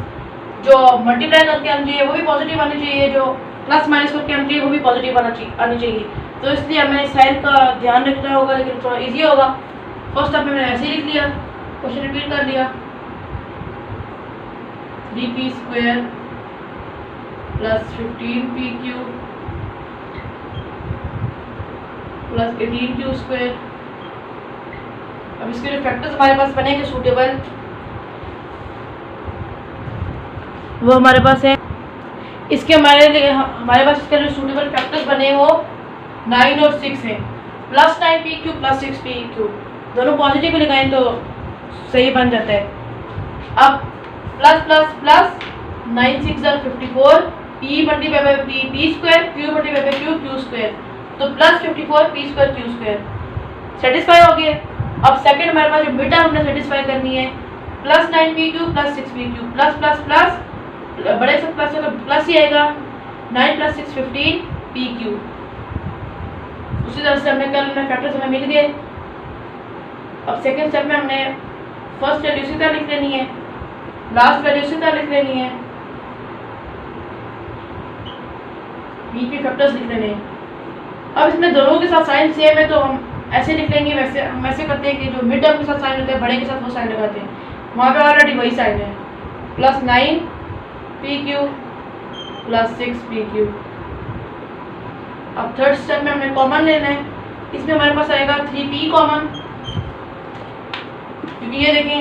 जो मल्टीप्लाई करके आनी चाहिए वो भी पॉजिटिव आनी चाहिए, जो प्लस माइनस करके आनी चाहिए वो भी पॉजिटिव आनी चाहिए। तो इसलिए हमें साइन का ध्यान रखना होगा, लेकिन थोड़ा इजी होगा। फर्स्ट स्टेप में मैंने ऐसे ही लिख लिया, क्वेश्चन रिपीट कर लिया। 3p square plus 15pq plus 18q square. अब इसके जो फैक्टर्स हमारे पास बनेंगे सूटेबल, वो हमारे पास है, इसके हमारे पास इसके जो सूटेबल फैक्टर्स बने वो 9 और 6 हैं। प्लस 9pq प्लस 6pq दोनों पॉजिटिव लगाएं तो सही बन जाता है। अब plus plus plus 9 6 54 p multiply by p square q multiply by q square, तो plus 54 p square q square satisfy हो गया। अब सेकंड हमारे पास जो बीटा हमने सेटिस्फाई करनी है, plus 9pq plus 6pq plus plus plus बड़े से प्लस है तो प्लस ही आएगा, 9 प्लस 6 15pq। उसी तरह से हमने कल फैक्टर्स हमें मिल गए। अब सेकंड स्टेप में हमने फर्स्ट वैल्यू इसी तरह लिख लेनी है, लास्ट वैल्यू इसी तरह लिख लेनी है, बीच में फैक्टर्स लिख लेने हैं। अब इसमें दोनों के साथ साइन सेम है तो हम ऐसे लिख लेंगे। वैसे हम ऐसे करते हैं कि जो मिड टर्म के साथ साइन होता है बड़े के साथ वो साइन लगाते हैं, वहाँ पे ऑलरेडी वही साइन है। Plus 9pq plus 6pq। अब थर्ड स्टेप में हमने कॉमन लेना है, इसमें हमारे पास आएगा 3p कॉमन, क्योंकि ये देखें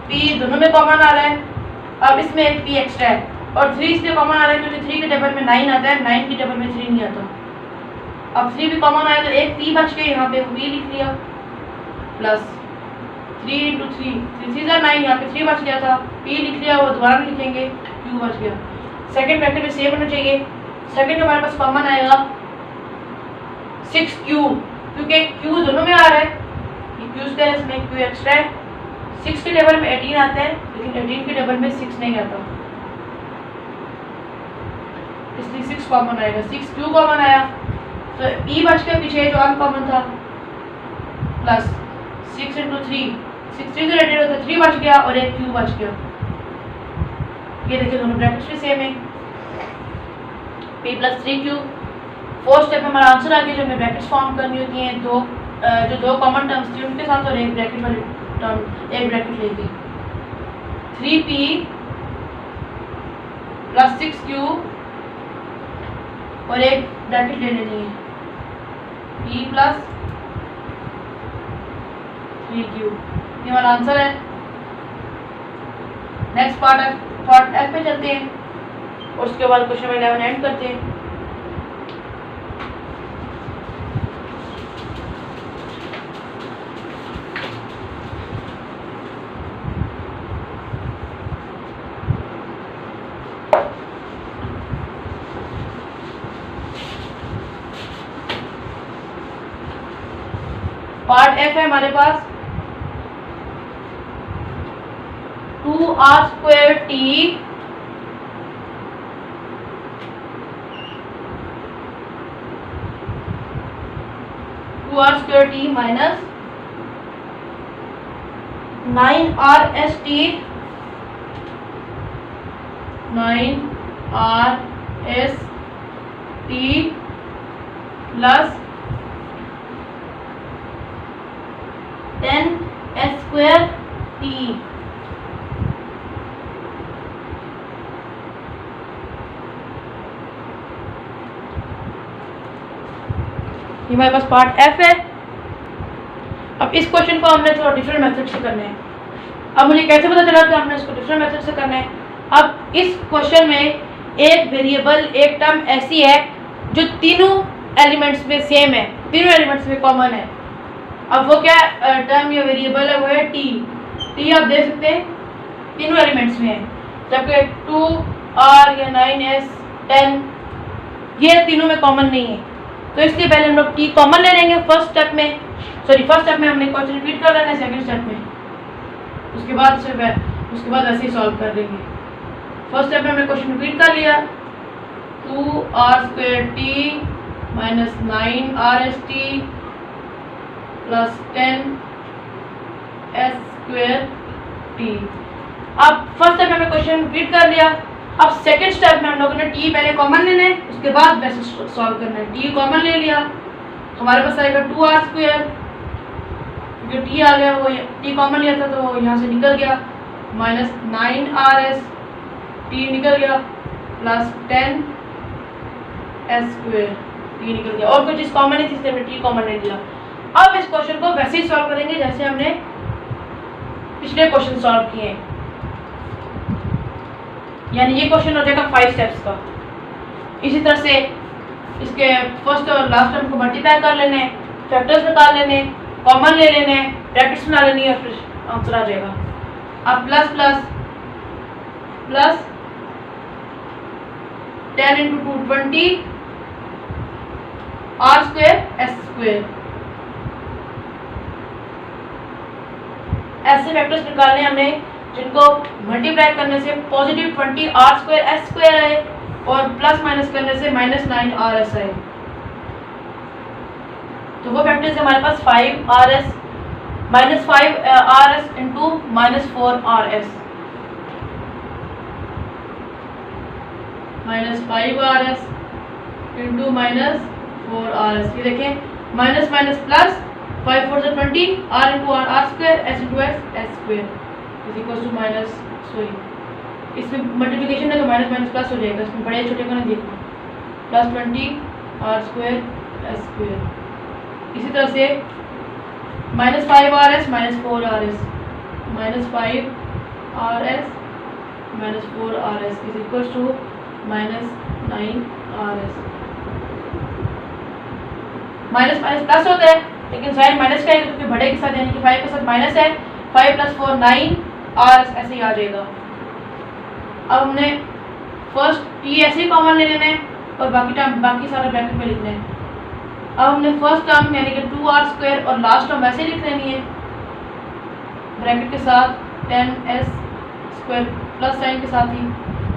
p दोनों में कॉमन आ रहा है। अब इसमें एक p एक्स्ट्रा है, और 3 इसलिए कॉमन आ रहा है क्योंकि 3 के टेबल में 9 आता है, 9 के टेबल में 3 नहीं आता। अब 3 भी कॉमन आया तो एक p बच के यहाँ पे p लिख लिया, प्लस 3 इंटू 3 3 9, यहाँ पे 3 बच गया था, p लिख लिया, वो दोबारा नहीं लिखेंगे, q बच गया। सेकंड ब्रैकेट में सेम होना चाहिए। सेकंड हमारे पास कॉमन आएगा 6q, क्योंकि q दोनों में आ रहा है, ये q स्क्वायर इसमें q एक्स्ट्रा है। 6 के टेबल में 18 आता है, लेकिन 18 के टेबल में 6 नहीं आता, इसलिए 6 कॉमन आएगा। 6q कॉमन आया तो e बच के पीछे जो अनकॉमन था, प्लस 6 इंटू 3 6 3 से रिलेटेड होता है, 3 बच गया और एक q बच गया। ये देखिए दोनों ब्रैकेट्स भी सेम है, p plus 3q। Fourth step में हमारा आंसर आ गया। जो हमें ब्रैकेट्स फॉर्म करनी होती हैं, जो दो कॉमन टर्म्स थी उनके साथ, और एक ब्रैकेट वाली टर्म एक ब्रैकेट लेगी। 3p प्लस 6q और एक ब्रैकेट ले लेनी है, p प्लस 3q। ये हमारा आंसर है। नेक्स्ट पार्ट एफ पे चलते हैं और उसके बाद क्वेश्चन नंबर 11 एंड करते हैं। पार्ट एफ है हमारे पास 2r square t minus 9rst plus 10s square t। ये हमारे पास पार्ट एफ है। अब इस क्वेश्चन को हमने थोड़ा डिफरेंट मेथड से करना है। अब मुझे कैसे पता चला कि हमने इसको डिफरेंट मेथड से करना है? अब इस क्वेश्चन में एक वेरिएबल, एक टर्म ऐसी है जो तीनों एलिमेंट्स में सेम है, तीनों एलिमेंट्स में कॉमन है। अब वो क्या टर्म या वेरिएबल है, वो है टी। टी आप देख सकते हैं तीनों एलिमेंट्स में है, जबकि 2r या 9s 10 ये तीनों में कॉमन नहीं है। तो इसलिए पहले हम लोग टी कॉमन ले लेंगे फर्स्ट स्टेप में हमने क्वेश्चन रिपीट कर लेना है सेकंड स्टेप में, उसके बाद ऐसे ही सॉल्व कर लेंगे। फर्स्ट स्टेप में हमने क्वेश्चन रिपीट कर लिया, 2r² minus 9rst plus 10s²t। अब फर्स्ट स्टेप में हमने क्वेश्चन रिपीट कर लिया। अब सेकंड स्टेप में हम लोगों ने टी पहले कॉमन लेना है, उसके बाद वैसे सॉल्व करना है। टी कॉमन ले लिया, हमारे पास आएगा 2r², जो टी आ गया वो टी कॉमन लिया था तो यहाँ से निकल गया, माइनस 9rs टी निकल गया प्लस 10s² टी निकल गया, और कोई चीज़ कॉमन नहीं थी इसलिए हमने टी कॉमन ले लिया। अब इस क्वेश्चन को वैसे ही सॉल्व करेंगे जैसे हमने पिछले क्वेश्चन सॉल्व किए हैं, यानी ये क्वेश्चन हो जाएगा 5 स्टेप्स का। इसी तरह से इसके फर्स्ट और लास्ट टर्म को मल्टीप्लाई कर लेने, फैक्टर्स निकाल लेने, कॉमन ले लेने, ब्रैकेट्स बना लेनी है, फिर आंसर आ जाएगा। अब प्लस 10 × 2 20 r² s²। ऐसे फैक्टर्स निकालने हमने जिनको मल्टीप्लाई करने से पॉजिटिव 20 r² s² आए और प्लस माइनस करने से माइनस 9rs आए। तो वो फैक्टर्स हमारे पास 5rs minus 5rs into minus 4rs, minus 5rs into minus 4rs। ये देखें minus minus plus, 5 4 20 r into r r² s into s s² is equal to minus, sorry इसमें मल्टीप्लिकेशन है तो माइनस माइनस प्लस हो जाएगा, इसमें बड़े छोटे को नहीं देखना, प्लस 20 r² s²। इसी तरह से minus 5rs minus 4rs, minus 5rs minus 4rs is equal to minus 9rs। Minus minus plus होता है लेकिन साइन माइनस का है क्योंकि बड़े के साथ, यानी कि 5 के साथ माइनस है, 5 + 4 9rs ऐसे ही आ जाएगा। अब हमने फर्स्ट टी ऐसे ही कॉमन ले लेना है और बाकी सारा ब्रैकेट में लिखना है। अब हमने फर्स्ट टर्म यानी कि 2r² और लास्ट टर्म वैसे लिख लेनी है ब्रैकेट के साथ, 10s² प्लस साइन के साथ ही,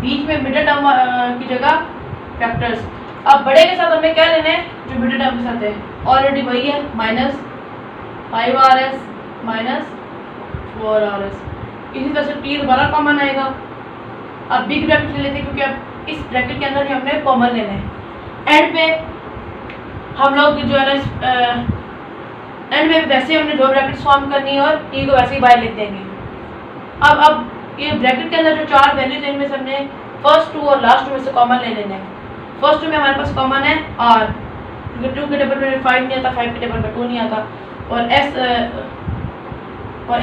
बीच में मिडिल टर्म की जगह फैक्टर्स। अब बड़े के साथ हमें क्या लेना है जो मिडिल टर्म के साथ है, ऑलरेडी वही है, माइनस 5rs माइनस 4rs। इसी तरह से टी दोबारा कॉमन आएगा। अब बिग ब्रैकेट ले लेते हैं क्योंकि अब इस ब्रैकेट के अंदर ही हमने कॉमन लेना है। एंड पे हम लोग जो है ना एंड में वैसे हमने दो ब्रैकेट्स फॉर्म करनी है और टी को वैसे ही बाहर लिख देंगे। अब ये ब्रैकेट के अंदर जो चार वैल्यूज हैं इनमें से हमने फर्स्ट 2 और लास्ट 2 में से कॉमन ले लेना है। फर्स्ट 2 में हमारे पास कॉमन है r, क्योंकि 2 के टेबल में 5 नहीं आता, 5 के टेबल में 2 नहीं आता, और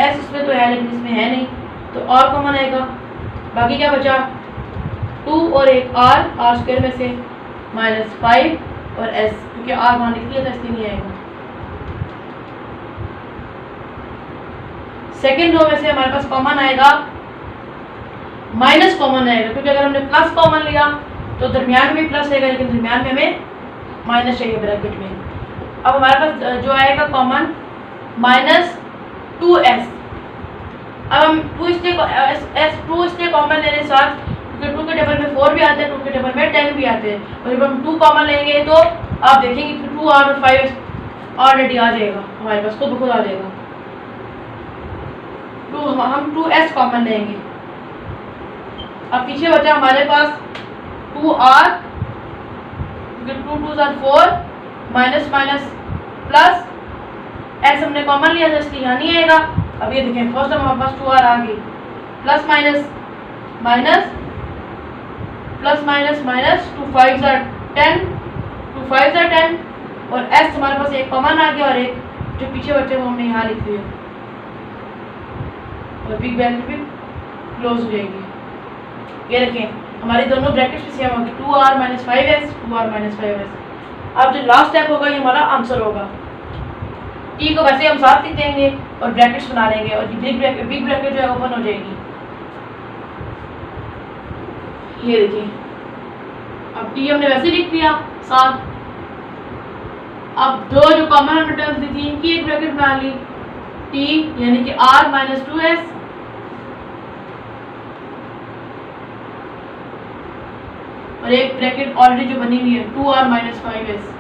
s इसमें तो है लेकिन इसमें है नहीं, तो r कॉमन आएगा। बाकी क्या बचा 2 और एक r² में से माइनस 5 और s, क्योंकि r वहाँ लिख लिया था इसलिए नहीं आएगा। सेकेंड रो में से हमारे पास कॉमन आएगा माइनस कॉमन आएगा, क्योंकि अगर हमने प्लस कॉमन लिया तो दरमियान में प्लस आएगा लेकिन दरमियान में हमें माइनस चाहिए ब्रैकेट में। अब हमारे पास जो आएगा कॉमन माइनस 2s। अब हम 2 इसलिए कॉमन लेने साथ, क्योंकि 2 के टेबल में 4 भी आते हैं, 2 के टेबल में 10 भी आते हैं, और जब हम 2 कॉमन लेंगे तो आप देखेंगे कि 2r और 5 ऑलरेडी आ जाएगा हमारे पास, खुद आ जाएगा। हम 2s कॉमन लेंगे। अब पीछे बचा हमारे पास 2r, क्योंकि 2 2s are 4, minus minus plus s हमने कॉमन लिया था इसलिए यहाँ नहीं आएगा। अब ये देखें फर्स्ट हमारे पास 2r आ गई, plus minus minus plus minus minus, 2 5s are 10, 2 5s are 10, और s हमारे पास एक कॉमन आ गया और एक जो पीछे बचे वो हमने यहाँ लिख दिया, और बिग ब्रैकेट भी क्लोज हो जाएगी। ये रखें हमारी दोनों ब्रैकेट्स भी सेम होगी, 2r minus 5s, 2r minus 5s। अब जो लास्ट स्टेप होगा ये हमारा आंसर होगा। टी को वैसे हम साथ लिख देंगे और ब्रैकेट्स बना लेंगे और बिग ब्रैकेट जो है ओपन हो जाएगी। ये देखिए, अब टी हमने वैसे लिख दिया साथ। अब दो जो कॉमन हमने टर्म्स दी थी इनकी एक ब्रैकेट बना ली, टी यानी कि r माइनस 2s और एक ब्रैकेट ऑलरेडी जो बनी हुई है 2r माइनस 5s।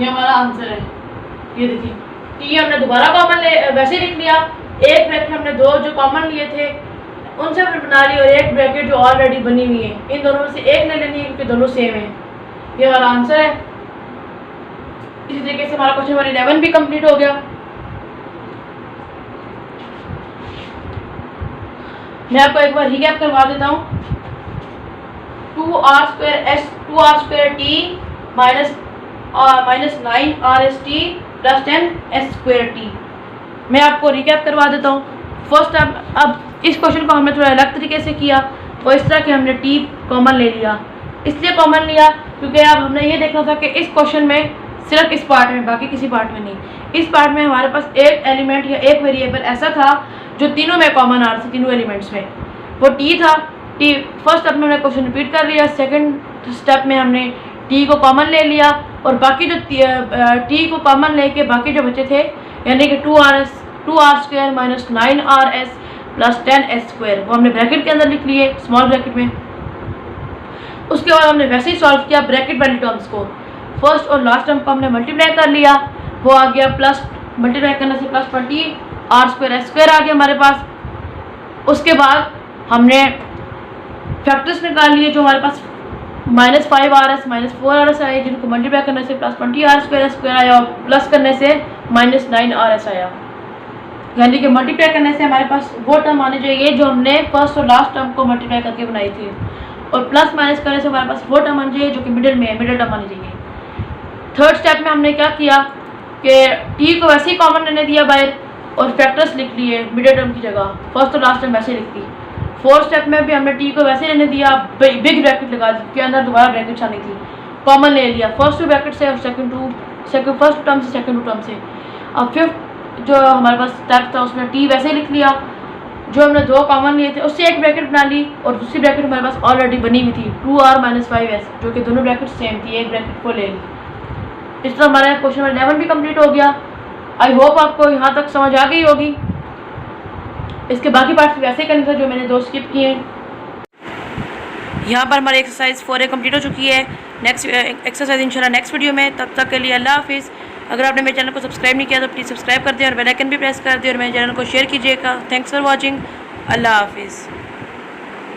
ये हमारा आंसर है। ये देखिए, टी हमने दोबारा कॉमन वैसे लिख लिया, एक ब्रैकेट हमने दो जो कॉमन लिए थे उनसे हमने बना ली और एक ब्रैकेट जो ऑलरेडी बनी हुई है, इन दोनों में से एक ले लेनी है क्योंकि दोनों सेम है। ये हमारा आंसर है। इसी तरीके से हमारा क्वेश्चन नंबर 11 भी कंप्लीट हो गया। मैं आपको एक बार रिकैप करवा देता हूँ। 2r2t minus 9rsT plus 10s2t। मैं आपको रिकैप करवा देता हूँ। फर्स्ट अब इस क्वेश्चन को हमने थोड़ा अलग तरीके से किया, वो इस तरह कि हमने टी कॉमन ले लिया। इसलिए कॉमन लिया क्योंकि अब हमने ये देखना था कि इस क्वेश्चन में सिर्फ इस पार्ट में, बाकी किसी पार्ट में नहीं, इस पार्ट में हमारे पास एक एलिमेंट या एक वेरिएबल ऐसा था जो तीनों में कॉमन आ रहा था, तीनों एलिमेंट्स में, वो टी था। टी फर्स्ट स्टेप में हमने क्वेश्चन रिपीट कर लिया, सेकंड स्टेप में हमने टी को कॉमन ले लिया और बाकी जो टी को कॉमन लेके बाकी जो बचे थे यानी कि 2r² minus 9rs plus 10s² वो हमने ब्रैकेट के अंदर लिख लिए, स्मॉल ब्रैकेट में। उसके बाद हमने वैसे ही सॉल्व किया ब्रैकेट वाली टर्म्स को। फर्स्ट और लास्ट टर्म को हमने मल्टीप्लाई कर लिया, वो आ गया प्लस, मल्टीप्लाई करने से प्लस 20r² s² आ गया हमारे पास। उसके बाद हमने फैक्टर्स निकाल लिए जो हमारे पास माइनस 5rs माइनस 4rs आए, जिनको मल्टीप्लाई करने से प्लस 20r² s² आया और प्लस करने से माइनस 9rs आया। यानी कि मल्टीप्लाई करने से हमारे पास वो टर्म आनी चाहिए जो हमने फर्स्ट और लास्ट टर्म को मल्टीप्लाई करके बनाई थी, और प्लस माइनस करने से हमारे पास वो टर्म आनी चाहिए जो कि मिडिल में है, मिडिल टर्म आनी चाहिए। थर्ड स्टेप में हमने क्या किया कि टी को वैसे ही कॉमन रहने दिया बाहर और फैक्टर्स लिख लिए मिडिल टर्म की जगह, फर्स्ट और लास्ट टर्म वैसे लिख दी। फोर्थ स्टेप में भी हमने टी को वैसे रहने दिया, बिग ब्रैकेट लगा दी के अंदर दोबारा ब्रैकेट्स आनी थी, कॉमन ले लिया फर्स्ट टू ब्रैकेट से और फर्स्ट टर्म से सेकंड टर्म से। अब फिफ्थ जो हमारे पास स्टेप था उसमें टी वैसे लिख लिया, जो हमने दो कॉमन लिए थे उससे एक ब्रैकेट बना ली और दूसरी ब्रैकेट हमारे पास ऑलरेडी बनी हुई थी 2r माइनस 5s, जो कि दोनों ब्रैकेट सेम थी, एक ब्रैकेट को ले ली। इस तरह हमारा क्वेश्चन नंबर 11 भी कंप्लीट हो गया। आई होप आपको यहाँ तक समझ आ गई होगी। इसके बाकी पार्ट्स वैसे करने थे जो मैंने दो स्किप किए हैं। यहाँ पर हमारी एक्सरसाइज 4A कंप्लीट हो चुकी है। नेक्स्ट एक्सरसाइज इंशाल्लाह नेक्स्ट वीडियो में। तब तक के लिए अल्लाह हाफिज़। अगर आपने मेरे चैनल को सब्सक्राइब नहीं किया तो प्लीज़ सब्सक्राइब कर दें और बेल आइकन भी प्रेस कर दें और मेरे चैनल को शेयर कीजिएगा। Thanks for watching. अल्लाह हाफिज़।